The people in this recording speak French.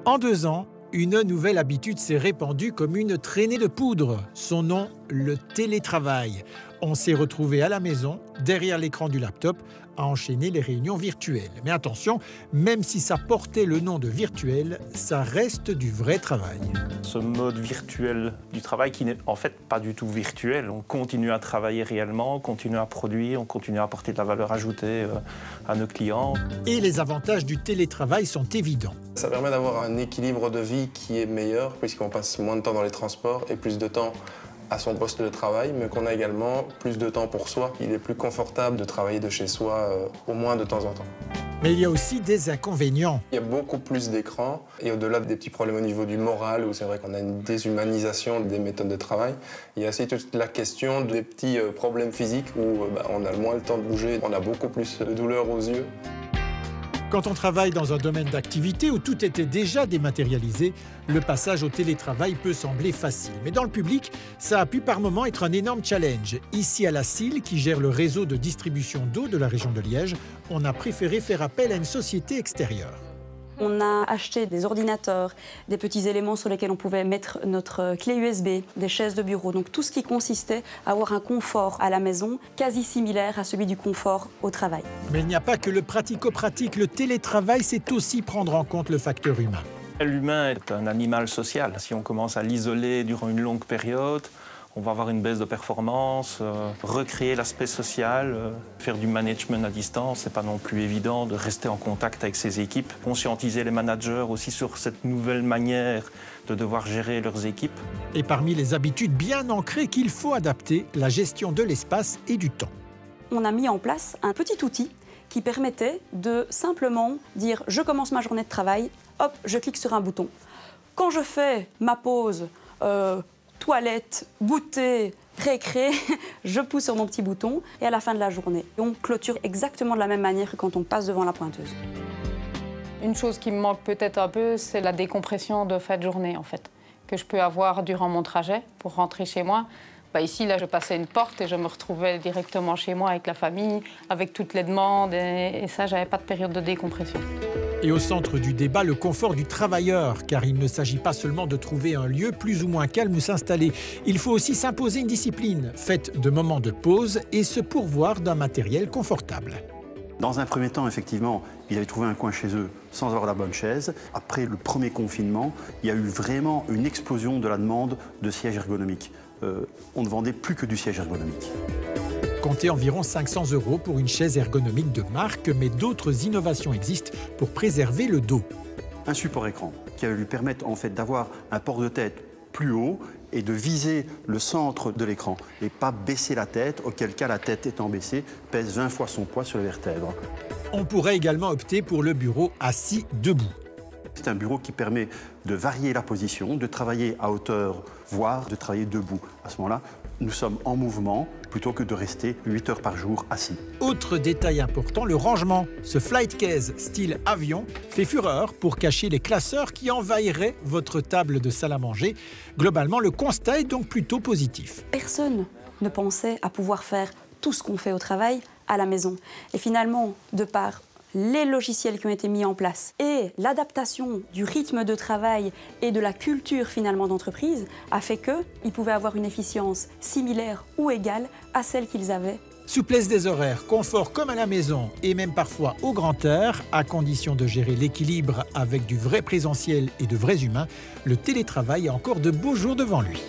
En 2 ans, une nouvelle habitude s'est répandue comme une traînée de poudre. Son nom, le télétravail. On s'est retrouvé à la maison, derrière l'écran du laptop, à enchaîner les réunions virtuelles. Mais attention, même si ça portait le nom de virtuel, ça reste du vrai travail. Ce mode virtuel du travail qui n'est en fait pas du tout virtuel. On continue à travailler réellement, on continue à produire, on continue à apporter de la valeur ajoutée à nos clients. Et les avantages du télétravail sont évidents. Ça permet d'avoir un équilibre de vie qui est meilleur puisqu'on passe moins de temps dans les transports et plus de temps à son poste de travail, mais qu'on a également plus de temps pour soi. Il est plus confortable de travailler de chez soi au moins de temps en temps. Mais il y a aussi des inconvénients. Il y a beaucoup plus d'écrans et au-delà des petits problèmes au niveau du moral, où c'est vrai qu'on a une déshumanisation des méthodes de travail, il y a aussi toute la question des petits problèmes physiques où on a moins le temps de bouger, on a beaucoup plus de douleurs aux yeux. Quand on travaille dans un domaine d'activité où tout était déjà dématérialisé, le passage au télétravail peut sembler facile. Mais dans le public, ça a pu par moments être un énorme challenge. Ici à la CIL, qui gère le réseau de distribution d'eau de la région de Liège, on a préféré faire appel à une société extérieure. On a acheté des ordinateurs, des petits éléments sur lesquels on pouvait mettre notre clé USB, des chaises de bureau. Donc tout ce qui consistait à avoir un confort à la maison quasi similaire à celui du confort au travail. Mais il n'y a pas que le pratico-pratique. Le télétravail, c'est aussi prendre en compte le facteur humain. L'humain est un animal social. Si on commence à l'isoler durant une longue période, on va avoir une baisse de performance, recréer l'aspect social, faire du management à distance, c'est pas non plus évident de rester en contact avec ses équipes. Conscientiser les managers aussi sur cette nouvelle manière de devoir gérer leurs équipes. Et parmi les habitudes bien ancrées qu'il faut adapter, la gestion de l'espace et du temps. On a mis en place un petit outil qui permettait de simplement dire « je commence ma journée de travail », hop, je clique sur un bouton. Quand je fais ma pause, toilette, goûter, récré, je pousse sur mon petit bouton et à la fin de la journée, on clôture exactement de la même manière que quand on passe devant la pointeuse. Une chose qui me manque peut-être un peu, c'est la décompression de fin de journée, en fait, que je peux avoir durant mon trajet pour rentrer chez moi. Ici, là, je passais une porte et je me retrouvais directement chez moi avec la famille, avec toutes les demandes et ça, j'avais pas de période de décompression. Et au centre du débat, le confort du travailleur, car il ne s'agit pas seulement de trouver un lieu plus ou moins calme où s'installer. Il faut aussi s'imposer une discipline, faite de moments de pause et se pourvoir d'un matériel confortable. Dans un premier temps, effectivement, ils avaient trouvé un coin chez eux sans avoir la bonne chaise. Après le premier confinement, il y a eu vraiment une explosion de la demande de sièges ergonomiques. On ne vendait plus que du siège ergonomique. Comptez environ 500 € pour une chaise ergonomique de marque, mais d'autres innovations existent pour préserver le dos. Un support écran qui va lui permettre en fait d'avoir un port de tête plus haut et de viser le centre de l'écran et pas baisser la tête, auquel cas la tête étant baissée pèse 20 fois son poids sur les vertèbres. On pourrait également opter pour le bureau assis debout. C'est un bureau qui permet de varier la position, de travailler à hauteur, voire de travailler debout. À ce moment-là, nous sommes en mouvement plutôt que de rester 8 heures par jour assis. Autre détail important, le rangement. Ce flight case style avion fait fureur pour cacher les classeurs qui envahiraient votre table de salle à manger. Globalement, le constat est donc plutôt positif. Personne ne pensait à pouvoir faire tout ce qu'on fait au travail à la maison. Et finalement, de par les logiciels qui ont été mis en place et l'adaptation du rythme de travail et de la culture finalement d'entreprise a fait qu'ils pouvaient avoir une efficience similaire ou égale à celle qu'ils avaient. Souplesse des horaires, confort comme à la maison et même parfois au grand air, à condition de gérer l'équilibre avec du vrai présentiel et de vrais humains, le télétravail a encore de beaux jours devant lui.